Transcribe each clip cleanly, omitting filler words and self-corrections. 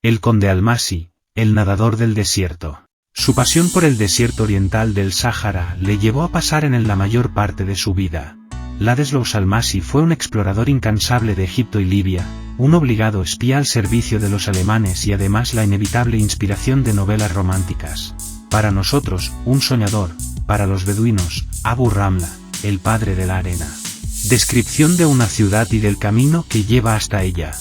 El conde Almasi, el nadador del desierto. Su pasión por el desierto oriental del Sáhara le llevó a pasar en él la mayor parte de su vida. Ladislaus Almasi fue un explorador incansable de Egipto y Libia, un obligado espía al servicio de los alemanes y además la inevitable inspiración de novelas románticas. Para nosotros, un soñador; para los beduinos, Abu Ramla, el padre de la arena. Descripción de una ciudad y del camino que lleva hasta ella.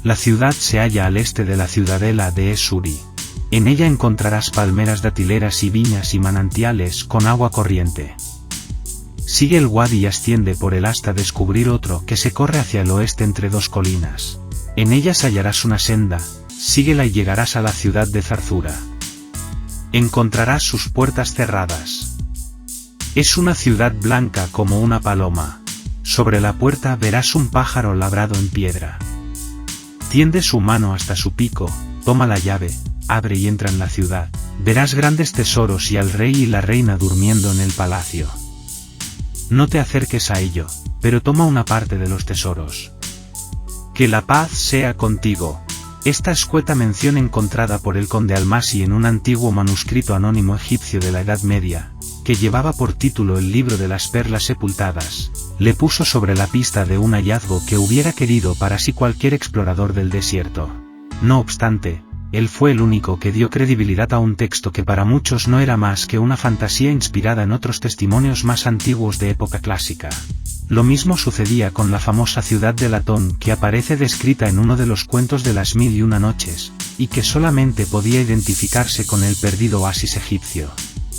La ciudad se halla al este de la ciudadela de Es-Suri. En ella encontrarás palmeras datileras y viñas y manantiales con agua corriente. Sigue el Wadi y asciende por él hasta descubrir otro que se corre hacia el oeste entre dos colinas. En ellas hallarás una senda, síguela y llegarás a la ciudad de Zarzura. Encontrarás sus puertas cerradas. Es una ciudad blanca como una paloma. Sobre la puerta verás un pájaro labrado en piedra. Tiende su mano hasta su pico, toma la llave, abre y entra en la ciudad. Verás grandes tesoros y al rey y la reina durmiendo en el palacio. No te acerques a ello, pero toma una parte de los tesoros. Que la paz sea contigo. Esta escueta mención encontrada por el conde Almasi en un antiguo manuscrito anónimo egipcio de la Edad Media, que llevaba por título el libro de las perlas sepultadas, le puso sobre la pista de un hallazgo que hubiera querido para sí cualquier explorador del desierto. No obstante, él fue el único que dio credibilidad a un texto que para muchos no era más que una fantasía inspirada en otros testimonios más antiguos de época clásica. Lo mismo sucedía con la famosa ciudad de Latón que aparece descrita en uno de los cuentos de las 1001 noches, y que solamente podía identificarse con el perdido oasis egipcio.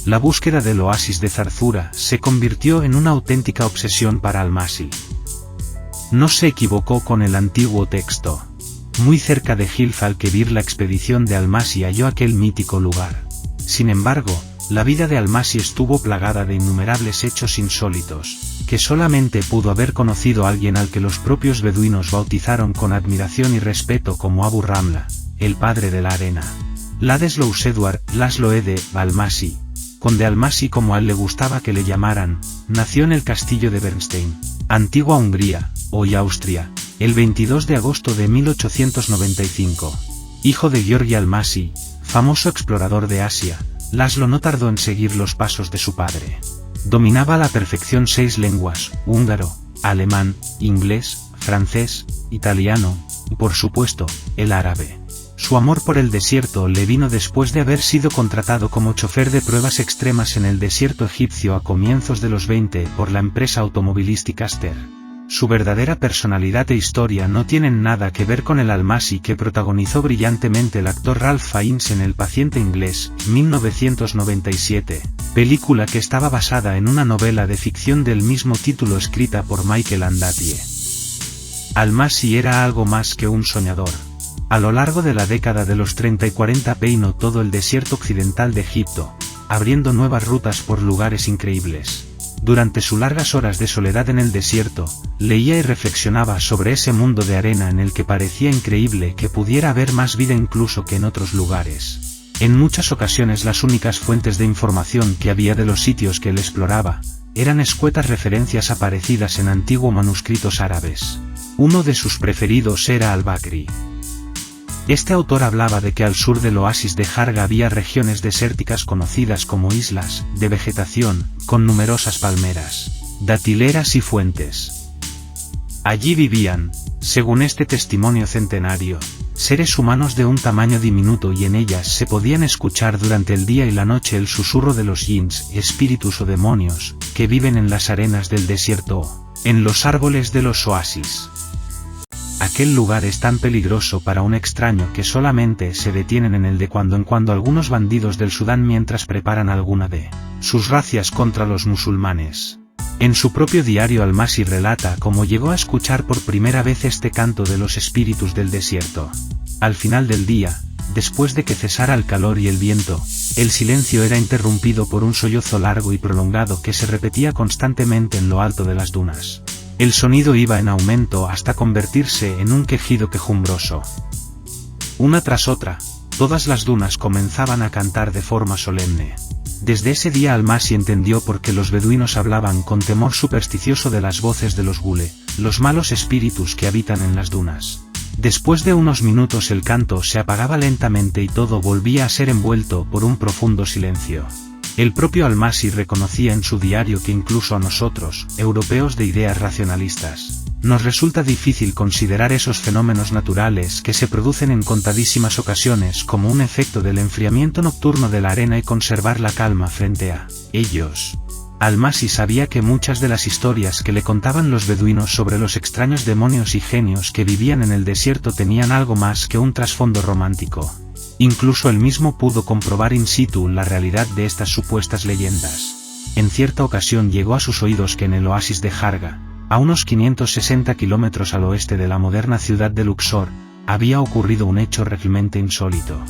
La búsqueda del oasis de Zarzura se convirtió en una auténtica obsesión para Almasi. No se equivocó con el antiguo texto. Muy cerca de Hilf al-Kebir la expedición de Almasi halló aquel mítico lugar. Sin embargo, la vida de Almasi estuvo plagada de innumerables hechos insólitos, que solamente pudo haber conocido alguien al que los propios beduinos bautizaron con admiración y respeto como Abu Ramla, el padre de la arena. Ladislaus Edward Laszlo Ede Almasi, conde Almasi como a él le gustaba que le llamaran, nació en el castillo de Bernstein, antigua Hungría, hoy Austria, el 22 de agosto de 1895. Hijo de Georgi Almasi, famoso explorador de Asia, Laszlo no tardó en seguir los pasos de su padre. Dominaba a la perfección 6 lenguas: húngaro, alemán, inglés, francés, italiano, y por supuesto, el árabe. Su amor por el desierto le vino después de haber sido contratado como chofer de pruebas extremas en el desierto egipcio a comienzos de los 20 por la empresa automovilística Ster. Su verdadera personalidad e historia no tienen nada que ver con el Almasi que protagonizó brillantemente el actor Ralph Fiennes en El paciente inglés, 1997, película que estaba basada en una novela de ficción del mismo título escrita por Michael Andatier. Almasi era algo más que un soñador. A lo largo de la década de los 30 y 40 peinó todo el desierto occidental de Egipto, abriendo nuevas rutas por lugares increíbles. Durante sus largas horas de soledad en el desierto, leía y reflexionaba sobre ese mundo de arena en el que parecía increíble que pudiera haber más vida incluso que en otros lugares. En muchas ocasiones las únicas fuentes de información que había de los sitios que él exploraba, eran escuetas referencias aparecidas en antiguos manuscritos árabes. Uno de sus preferidos era al-Bakri. Este autor hablaba de que al sur del oasis de Jarga había regiones desérticas conocidas como islas, de vegetación, con numerosas palmeras, datileras y fuentes. Allí vivían, según este testimonio centenario, seres humanos de un tamaño diminuto y en ellas se podían escuchar durante el día y la noche el susurro de los jinns, espíritus o demonios, que viven en las arenas del desierto o en los árboles de los oasis. Aquel lugar es tan peligroso para un extraño que solamente se detienen en él de cuando en cuando algunos bandidos del Sudán mientras preparan alguna de sus razias contra los musulmanes. En su propio diario Almasi relata cómo llegó a escuchar por primera vez este canto de los espíritus del desierto. Al final del día, después de que cesara el calor y el viento, el silencio era interrumpido por un sollozo largo y prolongado que se repetía constantemente en lo alto de las dunas. El sonido iba en aumento hasta convertirse en un quejido quejumbroso. Una tras otra, todas las dunas comenzaban a cantar de forma solemne. Desde ese día Almasi entendió por qué los beduinos hablaban con temor supersticioso de las voces de los gule, los malos espíritus que habitan en las dunas. Después de unos minutos el canto se apagaba lentamente y todo volvía a ser envuelto por un profundo silencio. El propio Almasi reconocía en su diario que incluso a nosotros, europeos de ideas racionalistas, nos resulta difícil considerar esos fenómenos naturales que se producen en contadísimas ocasiones como un efecto del enfriamiento nocturno de la arena y conservar la calma frente a ellos. Almasi sabía que muchas de las historias que le contaban los beduinos sobre los extraños demonios y genios que vivían en el desierto tenían algo más que un trasfondo romántico. Incluso él mismo pudo comprobar in situ la realidad de estas supuestas leyendas. En cierta ocasión llegó a sus oídos que en el oasis de Jarga, a unos 560 kilómetros al oeste de la moderna ciudad de Luxor, había ocurrido un hecho realmente insólito.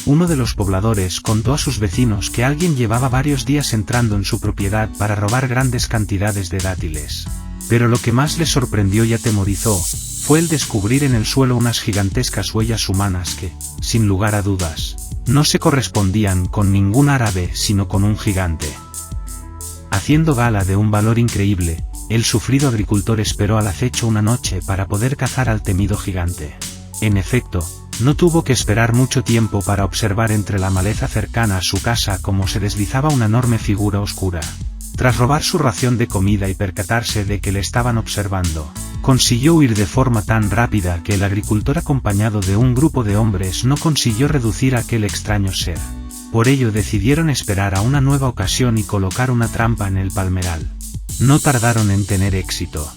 Uno de los pobladores contó a sus vecinos que alguien llevaba varios días entrando en su propiedad para robar grandes cantidades de dátiles. Pero lo que más les sorprendió y atemorizó, fue el descubrir en el suelo unas gigantescas huellas humanas que, sin lugar a dudas, no se correspondían con ningún árabe sino con un gigante. Haciendo gala de un valor increíble, el sufrido agricultor esperó al acecho una noche para poder cazar al temido gigante. En efecto, no tuvo que esperar mucho tiempo para observar entre la maleza cercana a su casa cómo se deslizaba una enorme figura oscura. Tras robar su ración de comida y percatarse de que le estaban observando, consiguió huir de forma tan rápida que el agricultor acompañado de un grupo de hombres no consiguió reducir a aquel extraño ser. Por ello decidieron esperar a una nueva ocasión y colocar una trampa en el palmeral. No tardaron en tener éxito.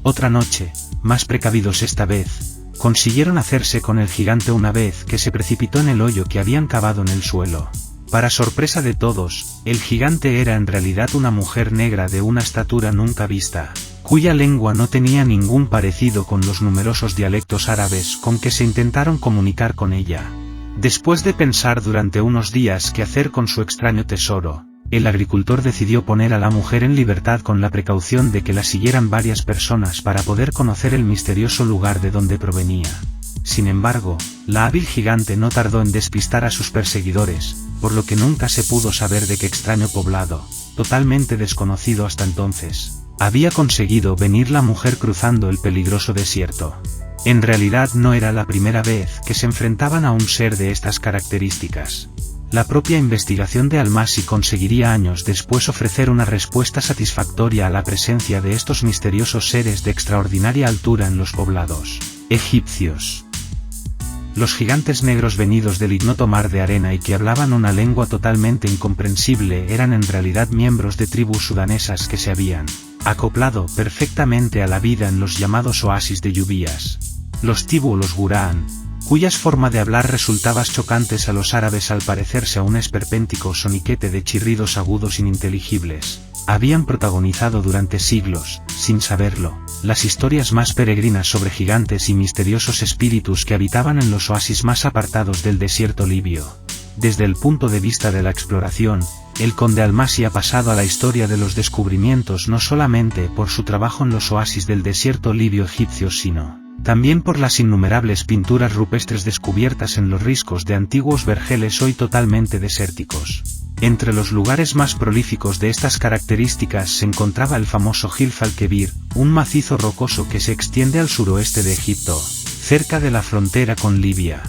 Otra noche, más precavidos esta vez, consiguieron hacerse con el gigante una vez que se precipitó en el hoyo que habían cavado en el suelo. Para sorpresa de todos, el gigante era en realidad una mujer negra de una estatura nunca vista, cuya lengua no tenía ningún parecido con los numerosos dialectos árabes con que se intentaron comunicar con ella. Después de pensar durante unos días qué hacer con su extraño tesoro, el agricultor decidió poner a la mujer en libertad con la precaución de que la siguieran varias personas para poder conocer el misterioso lugar de donde provenía. Sin embargo, la hábil gigante no tardó en despistar a sus perseguidores, por lo que nunca se pudo saber de qué extraño poblado, totalmente desconocido hasta entonces, había conseguido venir la mujer cruzando el peligroso desierto. En realidad no era la primera vez que se enfrentaban a un ser de estas características. La propia investigación de Almasi conseguiría años después ofrecer una respuesta satisfactoria a la presencia de estos misteriosos seres de extraordinaria altura en los poblados egipcios. Los gigantes negros venidos del ignoto mar de arena y que hablaban una lengua totalmente incomprensible eran en realidad miembros de tribus sudanesas que se habían acoplado perfectamente a la vida en los llamados oasis de lluvias. Los Tibu o los Gurán, cuyas forma de hablar resultaba chocantes a los árabes al parecerse a un esperpéntico soniquete de chirridos agudos ininteligibles, habían protagonizado durante siglos, sin saberlo, las historias más peregrinas sobre gigantes y misteriosos espíritus que habitaban en los oasis más apartados del desierto libio. Desde el punto de vista de la exploración, el conde Almasi ha pasado a la historia de los descubrimientos no solamente por su trabajo en los oasis del desierto libio egipcio sino también por las innumerables pinturas rupestres descubiertas en los riscos de antiguos vergeles hoy totalmente desérticos. Entre los lugares más prolíficos de estas características se encontraba el famoso Hilf al-Kebir, un macizo rocoso que se extiende al suroeste de Egipto, cerca de la frontera con Libia.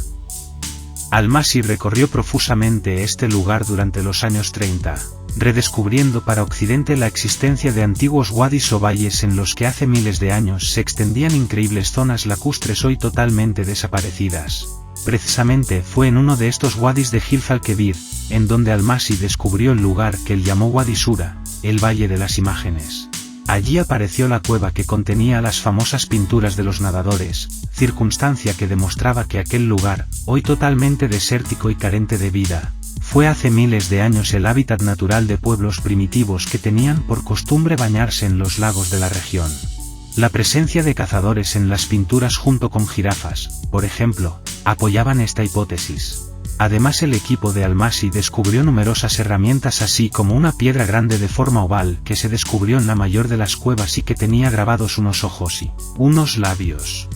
Almasi recorrió profusamente este lugar durante los años 30, redescubriendo para Occidente la existencia de antiguos wadis o valles en los que hace miles de años se extendían increíbles zonas lacustres hoy totalmente desaparecidas. Precisamente fue en uno de estos wadis de Hilf al-Kebir, en donde Almasi descubrió el lugar que él llamó Wadi Sura, el Valle de las Imágenes. Allí apareció la cueva que contenía las famosas pinturas de los nadadores, circunstancia que demostraba que aquel lugar, hoy totalmente desértico y carente de vida, fue hace miles de años el hábitat natural de pueblos primitivos que tenían por costumbre bañarse en los lagos de la región. La presencia de cazadores en las pinturas junto con jirafas, por ejemplo, apoyaban esta hipótesis. Además el equipo de Almasi descubrió numerosas herramientas así como una piedra grande de forma oval que se descubrió en la mayor de las cuevas y que tenía grabados unos ojos y unos labios.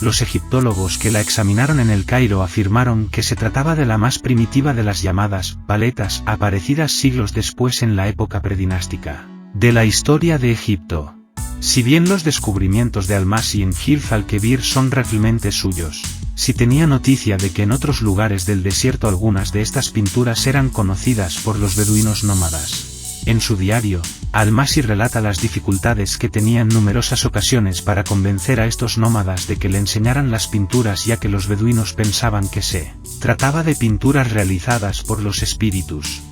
Los egiptólogos que la examinaron en el Cairo afirmaron que se trataba de la más primitiva de las llamadas paletas aparecidas siglos después en la época predinástica de la historia de Egipto. Si bien los descubrimientos de Almasi en Hilf al-Kebir son realmente suyos, si tenía noticia de que en otros lugares del desierto algunas de estas pinturas eran conocidas por los beduinos nómadas. En su diario, Almasi relata las dificultades que tenía en numerosas ocasiones para convencer a estos nómadas de que le enseñaran las pinturas, ya que los beduinos pensaban que se trataba de pinturas realizadas por los espíritus.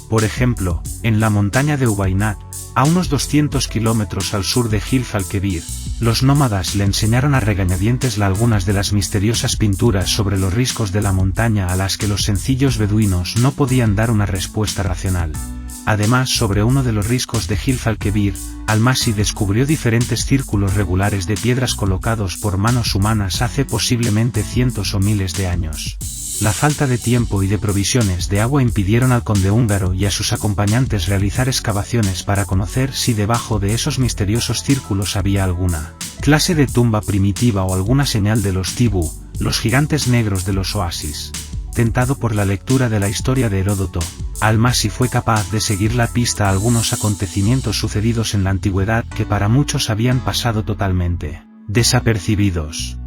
Por ejemplo, en la montaña de Ubainat, a unos 200 kilómetros al sur de Hilf al-Kebir, los nómadas le enseñaron a regañadientes algunas de las misteriosas pinturas sobre los riscos de la montaña a las que los sencillos beduinos no podían dar una respuesta racional. Además, sobre uno de los riscos de Hilf al-Kebir, Almasi descubrió diferentes círculos regulares de piedras colocados por manos humanas hace posiblemente cientos o miles de años. La falta de tiempo y de provisiones de agua impidieron al conde húngaro y a sus acompañantes realizar excavaciones para conocer si debajo de esos misteriosos círculos había alguna clase de tumba primitiva o alguna señal de los Tibu, los gigantes negros de los oasis. Tentado por la lectura de la historia de Heródoto, Almasi fue capaz de seguir la pista a algunos acontecimientos sucedidos en la antigüedad que para muchos habían pasado totalmente desapercibidos.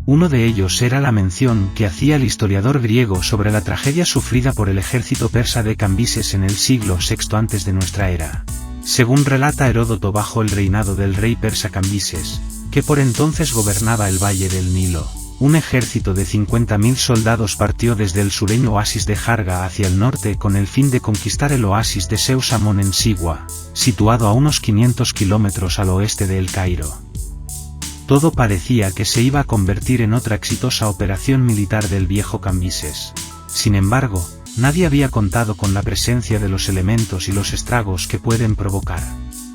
Uno de ellos era la mención que hacía el historiador griego sobre la tragedia sufrida por el ejército persa de Cambises en el siglo VI antes de nuestra era. Según relata Heródoto, bajo el reinado del rey persa Cambises, que por entonces gobernaba el valle del Nilo, un ejército de 50.000 soldados partió desde el sureño oasis de Jarga hacia el norte con el fin de conquistar el oasis de Seusamon en Sigua, situado a unos 500 kilómetros al oeste de El Cairo. Todo parecía que se iba a convertir en otra exitosa operación militar del viejo Cambises. Sin embargo, nadie había contado con la presencia de los elementos y los estragos que pueden provocar.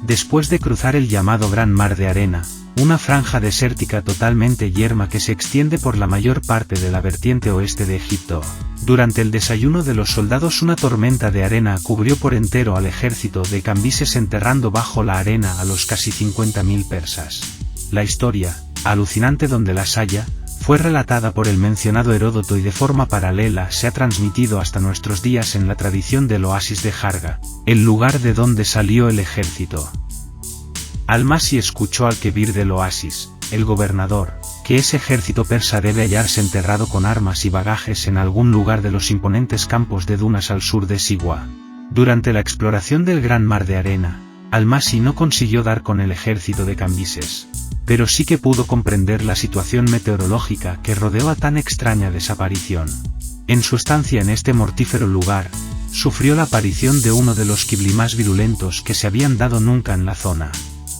Después de cruzar el llamado Gran Mar de Arena, una franja desértica totalmente yerma que se extiende por la mayor parte de la vertiente oeste de Egipto, durante el desayuno de los soldados una tormenta de arena cubrió por entero al ejército de Cambises, enterrando bajo la arena a los casi 50.000 persas. La historia, alucinante donde las haya, fue relatada por el mencionado Heródoto y de forma paralela se ha transmitido hasta nuestros días en la tradición del oasis de Jarga, el lugar de donde salió el ejército. Almasi escuchó al Kebir del oasis, el gobernador, que ese ejército persa debe hallarse enterrado con armas y bagajes en algún lugar de los imponentes campos de dunas al sur de Sigua. Durante la exploración del Gran Mar de Arena, Almasi no consiguió dar con el ejército de Cambises, pero sí que pudo comprender la situación meteorológica que rodeó a tan extraña desaparición. En su estancia en este mortífero lugar, sufrió la aparición de uno de los kibli más virulentos que se habían dado nunca en la zona.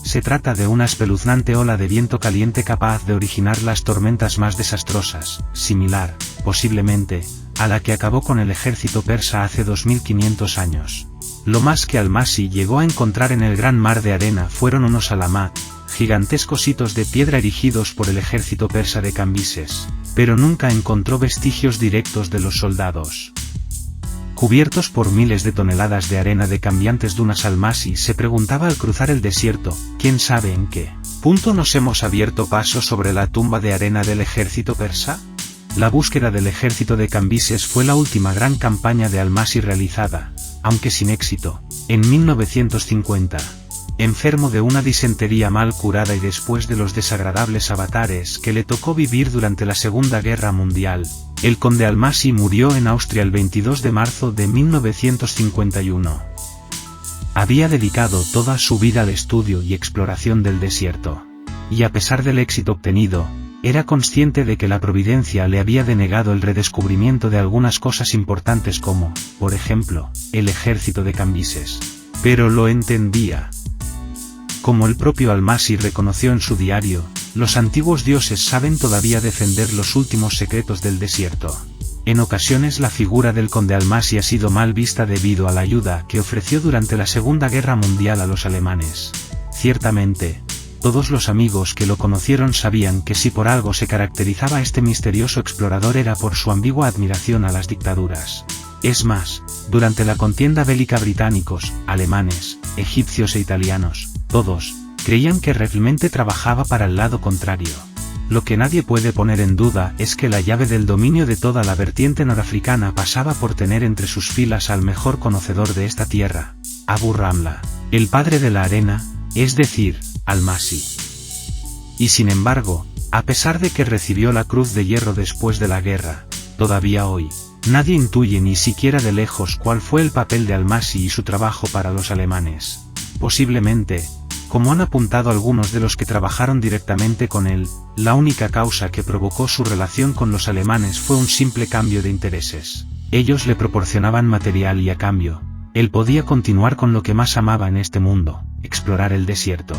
Se trata de una espeluznante ola de viento caliente capaz de originar las tormentas más desastrosas, similar, posiblemente, a la que acabó con el ejército persa hace 2500 años. Lo más que Almasi llegó a encontrar en el Gran Mar de Arena fueron unos alamat, gigantescos hitos de piedra erigidos por el ejército persa de Cambises, pero nunca encontró vestigios directos de los soldados. Cubiertos por miles de toneladas de arena de cambiantes dunas, Almasi se preguntaba al cruzar el desierto, ¿quién sabe en qué punto nos hemos abierto paso sobre la tumba de arena del ejército persa? La búsqueda del ejército de Cambises fue la última gran campaña de Almasi realizada, aunque sin éxito, en 1950. Enfermo de una disentería mal curada y después de los desagradables avatares que le tocó vivir durante la Segunda Guerra Mundial, el conde Almasi murió en Austria el 22 de marzo de 1951. Había dedicado toda su vida al estudio y exploración del desierto, y a pesar del éxito obtenido, era consciente de que la providencia le había denegado el redescubrimiento de algunas cosas importantes como, por ejemplo, el ejército de Cambises. Pero lo entendía. Como el propio Almasi reconoció en su diario, los antiguos dioses saben todavía defender los últimos secretos del desierto. En ocasiones la figura del conde Almasi ha sido mal vista debido a la ayuda que ofreció durante la Segunda Guerra Mundial a los alemanes. Ciertamente, todos los amigos que lo conocieron sabían que si por algo se caracterizaba este misterioso explorador era por su ambigua admiración a las dictaduras. Es más, durante la contienda bélica británicos, alemanes, egipcios e italianos, todos, creían que realmente trabajaba para el lado contrario. Lo que nadie puede poner en duda es que la llave del dominio de toda la vertiente norafricana pasaba por tener entre sus filas al mejor conocedor de esta tierra, Abu Ramla, el padre de la arena, es decir, Almasi. Y sin embargo, a pesar de que recibió la Cruz de Hierro después de la guerra, todavía hoy, nadie intuye ni siquiera de lejos cuál fue el papel de Almasi y su trabajo para los alemanes. Posiblemente, como han apuntado algunos de los que trabajaron directamente con él, la única causa que provocó su relación con los alemanes fue un simple cambio de intereses. Ellos le proporcionaban material y a cambio, él podía continuar con lo que más amaba en este mundo, explorar el desierto.